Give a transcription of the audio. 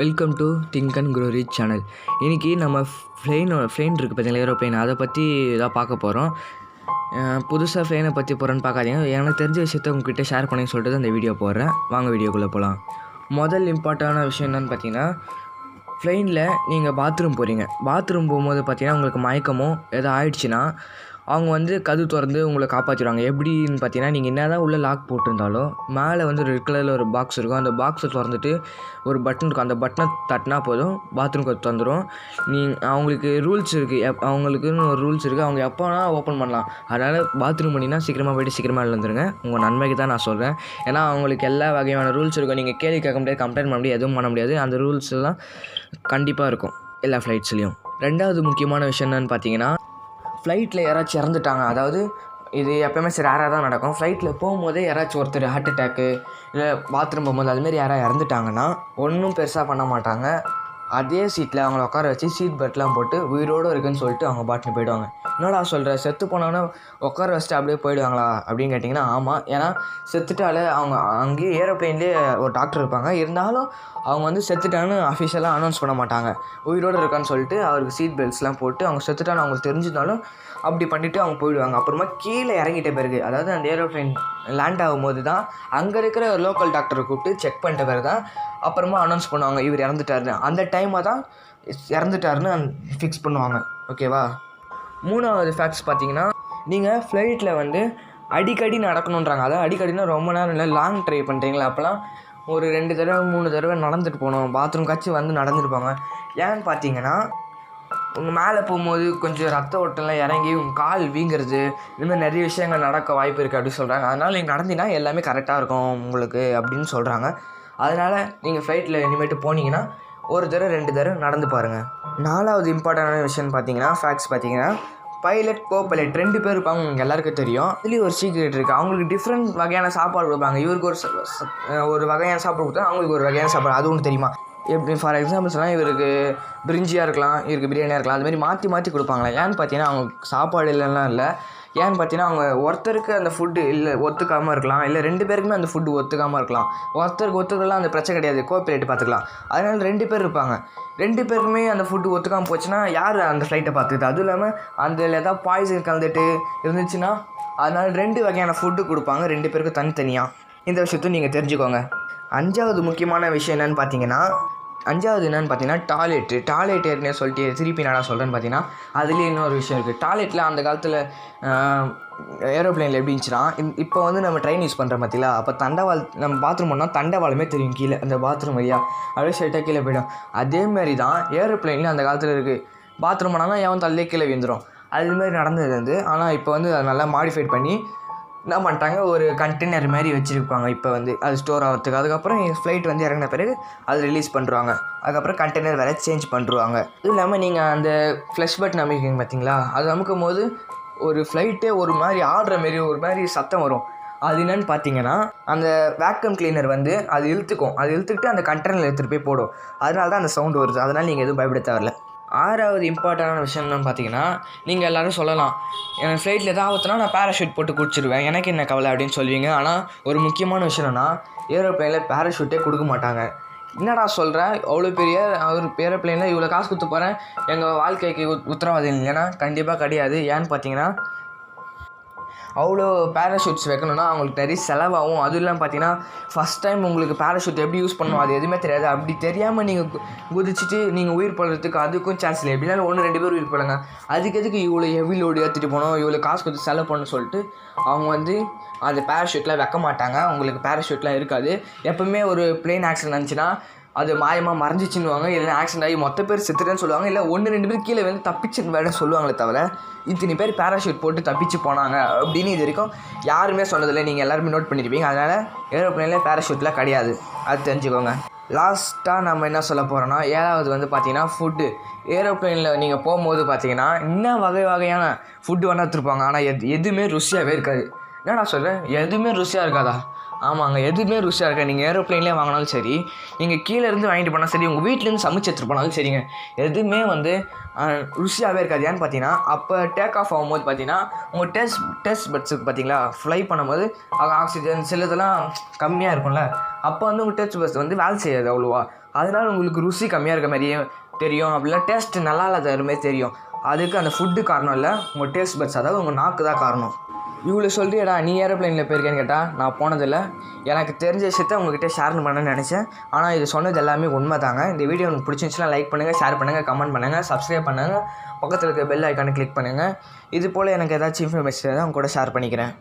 Welcome to think and grow rich channel. இன்றைக்கி நம்ம ஃப்ளைன் இருக்குது பார்த்தீங்களா, ஏரோப்ளைன், அதை பற்றி தான் பார்க்க போகிறோம். புதுசாக ஃப்ளைனை பற்றி போகிறேன்னு பார்க்காதீங்க, எனக்கு தெரிஞ்ச விஷயத்த உங்ககிட்ட ஷேர் பண்ணி சொல்லிட்டு தான் இந்த வீடியோ போடுறேன். வாங்க வீடியோக்குள்ளே போகலாம். முதல் இம்பார்ட்டண்டான விஷயம் என்னென்னு பார்த்தீங்கன்னா, ஃப்ளைனில் நீங்கள் பாத்ரூம் போகிறீங்க. பாத்ரூம் போகும்போது பார்த்தீங்கன்னா உங்களுக்கு மயக்கமோ எதோ ஆயிடுச்சுன்னா அவங்க வந்து கதவு திறந்து உங்களை காப்பாற்றிடுவாங்க. எப்படின்னு பார்த்தீங்கன்னா, நீங்கள் என்ன தான் உள்ளே லாக் போட்டிருந்தாலும் மேலே வந்து ரெட் கலரில் ஒரு பாக்ஸ் இருக்கும். அந்த பாக்ஸை திறந்துட்டு ஒரு பட்டன் இருக்கும், அந்த பட்டனை தட்டினா போதும் பாத்ரூம் கதவு திறந்துடும். அவங்களுக்கு ரூல்ஸ் இருக்குது, அவங்களுக்குன்னு ஒரு ரூல்ஸ் இருக்குது, அவங்க எப்போ வேணால் ஓப்பன் பண்ணலாம். அதனால் பாத்ரூம் பண்ணிங்கன்னா சீக்கிரமாக போய்ட்டு சீக்கிரமாக எழுந்துருங்க. உங்கள் நன்மைக்கு தான் நான் சொல்கிறேன். ஏன்னா அவங்களுக்கு எல்லா வகையான ரூல்ஸ் இருக்கும். நீங்கள் கேள்வி கேட்க முடியாது, கம்ப்ளைண்ட் பண்ண முடியாது, எதுவும் பண்ண முடியாது. அந்த ரூல்ஸ்லாம் கண்டிப்பாக இருக்கும் எல்லா ஃப்ளைட்ஸ்லேயும். ரெண்டாவது முக்கியமான விஷயம் என்னென்னு பார்த்தீங்கன்னா, ஃப்ளைட்டில் யாராச்சும் இறந்துட்டாங்க, அதாவது இது எப்போயுமே ரேராக தான் நடக்கும். ஃப்ளைட்டில் போகும்போதே யாராச்சும் ஒருத்தர் ஹார்ட் அட்டாக்கு இல்லை பாத்ரூம் போகும்போது அதுமாரி யாராவது இறந்துட்டாங்கன்னா ஒன்றும் பெருசாக பண்ண மாட்டாங்க. அதே சீட்டில் அவங்கள உட்கார வச்சு சீட் பெல்ட்லாம் போட்டு உயிரோடு இருக்குன்னு சொல்லிட்டு அவங்க பாட்டுன்னு போயிடுவாங்க. என்னடா சொல்கிற, செத்து போனோன்னா உட்கார வச்சுட்டு அப்படியே போயிடுவாங்களா அப்படின்னு கேட்டிங்கன்னா, ஆமாம். ஏன்னா செத்துட்டாலே அவங்க அங்கேயே ஏரோப்ளைன்லேயே ஒரு டாக்டர் இருப்பாங்க, இருந்தாலும் அவங்க வந்து செத்துட்டான்னு அஃபிஷியலாக அனௌன்ஸ் பண்ண மாட்டாங்க. உயிரோடு இருக்கான்னு சொல்லிட்டு அவருக்கு சீட் பெல்ட்ஸ்லாம் போட்டு அவங்க செத்துட்டான்னு அவங்களுக்கு தெரிஞ்சிருந்தாலும் அப்படி பண்ணிவிட்டு அவங்க போயிடுவாங்க. அப்புறமா கீழே இறங்கிட்ட பிறகு, அதாவது அந்த ஏரோப்ளைன் லேண்ட் ஆகும்போது தான் அங்கே இருக்கிற லோக்கல் டாக்டரை கூப்பிட்டு செக் பண்ணிட்ட பிறகு தான் அப்புறமா அனௌன்ஸ் பண்ணுவாங்க இவர் இறந்துட்டாருன்னு. அந்த டைமை தான் இறந்துட்டாருன்னு ஃபிக்ஸ் பண்ணுவாங்க. ஓகேவா? மூணாவது ஃபேக்ட்ஸ் பார்த்தீங்கன்னா, நீங்கள் ஃப்ளைட்டில் வந்து அடிக்கடி நடக்கணுன்றாங்க. அதாவது அடிக்கடினா ரொம்ப நேரம் இல்லை, லாங் ட்ரைவ் பண்ணுறீங்களா, அப்போலாம் ஒரு 2 தடவை 3 தடவை நடந்துட்டு போகணும். பாத்ரூம் காட்சி வந்து நடந்துட்டு போங்க. ஏன்னு பார்த்தீங்கன்னா, உங்கள் மேலே போகும்போது கொஞ்சம் ரத்த ஓட்டம்லாம் இறங்கி உங்கள் கால் வீங்கிறது, இதுமாதிரி நிறைய விஷயங்கள் நடக்க வாய்ப்பு இருக்குது அப்படின்னு சொல்கிறாங்க. அதனால் நீங்கள் நடந்தீங்கன்னா எல்லாமே கரெக்டாக இருக்கும் உங்களுக்கு அப்படின்னு சொல்கிறாங்க. அதனால் நீங்கள் ஃப்ளைட்டில் இனிமேட்டு போனீங்கன்னா 1 தடவை 2 தடவை நடந்து பாருங்கள். 4வது இம்பார்ட்டண்டான விஷயம்னு பார்த்தீங்கன்னா, ஃபேக்ட்ஸ் பார்த்தீங்கன்னா, பைலட் கோ பைலட் 2 பேர் இருப்பாங்க. உங்களுக்கு எல்லாருக்கும் தெரியும். இதுலேயும் ஒரு சீக்ரெட் இருக்குது. அவங்களுக்கு டிஃப்ரெண்ட் வகையான சாப்பாடு கொடுப்பாங்க. இவருக்கு ஒரு வகையான சாப்பாடு கொடுத்தா அவங்களுக்கு ஒரு வகையான சாப்பாடு. அது ஒன்று தெரியுமா? எப்படி ஃபார் எக்ஸாம்பிள் சொன்னால், இவருக்கு பிரிஞ்சியாக இருக்கலாம், இவருக்கு பிரியாணியாக இருக்கலாம். அதுமாதிரி மாற்றி கொடுப்பாங்களா. ஏன்னு பார்த்தீங்கன்னா, அவங்க சாப்பாடு இல்லைன்னா இல்லை, ஏன்னு பார்த்தீங்கன்னா அவங்க ஒருத்தருக்கு அந்த ஃபுட்டு இல்லை ஒத்துக்காமல் இருக்கலாம், இல்லை 2 பேருக்குமே அந்த ஃபுட்டு ஒத்துக்காமல் இருக்கலாம். ஒருத்தருக்கு ஒத்துக்கலாம், அந்த பிரச்சனை கிடையாது, கோஆப்ரேட் பார்த்துக்கலாம். அதனால் 2 பேர் இருப்பாங்க. 2 பேருக்குமே அந்த ஃபுட்டு ஒத்துக்காமல் போச்சுன்னா யார் அந்த ஃப்ளைட்டை பார்த்துக்குது? அதுவும் இல்லாமல் அதில் ஏதாவது பாய்சன் கலந்துட்டு இருந்துச்சுன்னா, அதனால் 2 வகையான ஃபுட்டு கொடுப்பாங்க 2 பேருக்கு தனித்தனியாக. இந்த விஷயத்தையும் நீங்கள் தெரிஞ்சுக்கோங்க. 5வது முக்கியமான விஷயம் என்னென்னு பார்த்தீங்கன்னா, டாய்லெட் ஏற்கனவே சொல்லிட்டு திருப்பி நான் சொல்கிறேன்னு பார்த்தீங்கன்னா, அதுலேயே இன்னொரு விஷயம் இருக்குது. டாய்லெட்டில் அந்த காலத்தில் ஏரோப்ளைனில் எப்படி இருந்துச்சுன்னா, இப்போ வந்து நம்ம ட்ரெயின் யூஸ் பண்ணுறோம் பார்த்தீங்களா, அப்போ தண்டவாள் நம்ம பாத்ரூம் பண்ணால் தண்டவாளமே தெரியும் கீழே, அந்த பாத்ரூம் வழியா அப்படியே ஸ்ட்ரைட்டாக கீழே போய்டும். அதேமாரி தான் ஏரோப்ளைனில் அந்த காலத்தில் இருக்குது. பாத்ரூம் பண்ணாலும் எவன் தள்ளியே கீழே விழுந்துடும். அதுமாதிரி நடந்தது வந்து. ஆனால் இப்போ வந்து அதை நல்லா மாடிஃபைட் பண்ணி என்ன பண்ணிட்டாங்க, ஒரு கண்டெய்னர் மாதிரி வச்சுருப்பாங்க. இப்போ வந்து அது ஸ்டோர் ஆகிறதுக்கு. அதுக்கப்புறம் ஃப்ளைட் வந்து இறங்கின பிறகு அது ரிலீஸ் பண்ணுறாங்க. அதுக்கப்புறம் கண்டெய்னர் வேறு சேஞ்ச் பண்ணுறாங்க. இதுவும் இல்லாமல் நீங்கள் அந்த ஃப்ளஷ் பட்டன் அமைக்கிறீங்க பார்த்தீங்களா, அது அமுக்கும் போது ஒரு ஃப்ளைட்டே ஒரு மாதிரி ஆடுற மாரி ஒரு மாதிரி சத்தம் வரும். அது என்னென்னு பார்த்தீங்கன்னா, அந்த வேக்யூம் கிளீனர் வந்து அது இழுத்துக்கிட்டு அந்த கண்டெய்னரில் எடுத்துகிட்டு போய் போடும். அதனால தான் அந்த சவுண்டு வருது. அதனால் நீங்கள் எதுவும் பயப்பட தேவையில்ல. 6வது இம்பார்ட்டண்டான விஷயம் என்னன்னு பார்த்தீங்கன்னா, நீங்கள் எல்லோரும் சொல்லலாம், என் ஃப்ளைட்டில் எதாவது ஆகுதுன்னா நான் பேராஷூட் போட்டு குடிச்சிடுவேன், எனக்கு என்ன கவலை அப்படின்னு சொல்லுவீங்க. ஆனால் ஒரு முக்கியமான விஷயம் என்னென்னா, ஏரோப்ளைனில் பேராஷூட்டே கொடுக்க மாட்டாங்க. என்னடா சொல்கிறேன், அவ்வளோ பெரிய ஒரு ஏரோப்ளைனில் இவ்வளோ காசு கொடுத்து போகிறேன், எங்கள் வாழ்க்கைக்கு உத்தரவாதம் இல்லைன்னா கண்டிப்பாக கிடையாது. ஏன்னு பார்த்தீங்கன்னா, அவ்வளோ பேராஷூட்ஸ் வைக்கணுன்னா அவங்களுக்கு நிறைய செலவாகும். அதுவும் இல்லாமல் பார்த்தீங்கன்னா, ஃபஸ்ட் டைம் உங்களுக்கு பேராஷூட் எப்படி யூஸ் பண்ணணும் அது எதுவுமே தெரியாது. அப்படி தெரியாமல் நீங்கள் குதிச்சுட்டு நீங்கள் உயிர் போடுறதுக்கு அதுக்கும் சான்ஸ் இல்லை. எப்படினாலும் 1-2 பேர் உயிர் போடுங்க. அதுக்கு எதுக்கு இவ்வளோ ஹெவி லோடு ஏற்றிட்டு போகணும், இவ்வளோ காசு கொடுத்து செலவு பண்ணணும்னு சொல்லிட்டு அவங்க வந்து அந்த பேராஷூட்லாம் வைக்க மாட்டாங்க. உங்களுக்கு பேராஷூட்லாம் இருக்காது. எப்போவுமே ஒரு பிளேன் ஆக்சிடென்ட் இருந்துச்சுன்னா அது மாயமாக மறைஞ்சிச்சுன்னுவாங்க, இல்லைன்னா ஆக்சிடென்ட் ஆகி மொத்த பேர் செத்துட்டேன்னு சொல்லுவாங்க, இல்லை 1-2 பேர் கீழே வந்து தப்பிச்சுன்னு வேறு சொல்லுவாங்களே தவிர இத்தனை பேர் பேராஷூட் போட்டு தப்பிச்சு போனாங்க அப்படின்னு இது வரைக்கும் யாருமே சொன்னதில்லை. நீங்கள் எல்லாருமே நோட் பண்ணியிருப்பீங்க. அதனால் ஏரோப்ளைனில் பேராஷூட்லாம் கிடையாது, அது தெரிஞ்சுக்கோங்க. லாஸ்ட்டாக நம்ம என்ன சொல்ல போகிறோன்னா, 7வது வந்து பார்த்தீங்கன்னா ஃபுட்டு. ஏரோப்ளைனில் நீங்கள் போகும்போது பார்த்தீங்கன்னா இன்னும் வகையான ஃபுட்டு வேணா எடுத்துருப்பாங்க. ஆனால் எதுவுமே ருசியாகவே இருக்காது. என்னடா சொல்கிறேன், எதுவுமே ருசியாக இருக்காதா? ஆமாங்க, எதுவுமே ருசியாக இருக்காது. நீங்கள் ஏரோப்ளைன்லேயே வாங்கினாலும் சரி, நீங்கள் கீழேருந்து வாங்கிட்டு போனால் சரி, உங்கள் வீட்டிலேருந்து சமைச்சு எடுத்துகிட்டு போனாலும் சரிங்க, எதுவுமே வந்து ருசியாகவே இருக்காது. ஏன்னு பார்த்தீங்கன்னா, அப்போ டேக் ஆஃப் ஆகும்போது பார்த்தீங்கன்னா, உங்கள் டேஸ்ட் பட்ஸுக்கு பார்த்தீங்களா, ஃப்ளை பண்ணும்போது ஆக்சிஜன் சிலதெல்லாம் கம்மியாக இருக்கும்ல, அப்போ வந்து உங்கள் டேஸ்ட் பட்ஸ் வந்து வேலை செய்யாது அவ்வளோவா. அதனால் உங்களுக்கு ருசி கம்மியாக இருக்க மாதிரியே தெரியும், அப்படிலாம் டேஸ்ட்டு நல்லா இல்லாத மாதிரி தெரியும். அதுக்கு அந்த ஃபுட்டு காரணம் இல்லை, உங்கள் டேஸ்ட் பட்ஸ், அதாவது உங்கள் நாக்கு தான் காரணம். இவ்வளோ சொல்லியடா நீ ஏரோப்ளைனில் போயிருக்கேன்னு கேட்டால் நான் போனதில்லை. எனக்கு தெரிஞ்ச விஷயத்த உங்கள்கிட்ட ஷேர் பண்ணணும்னு நினச்சேன். ஆனால் இது சொன்னது எல்லாமே உண்மை தாங்க. இந்த வீடியோ உங்களுக்கு பிடிச்சிருந்துச்சுன்னா லைக் பண்ணுங்கள், ஷேர் பண்ணுங்கள், கமெண்ட் பண்ணுங்கள், சப்ஸ்கிரைப் பண்ணுங்கள், பக்கத்தில் இருக்க பெல் ஐக்கானை கிளிக் பண்ணுங்கள். இது போல் எனக்கு ஏதாச்சும் இன்ஃபர்மேஷன் தான் உங்க கூட ஷேர் பண்ணிக்கிறேன்.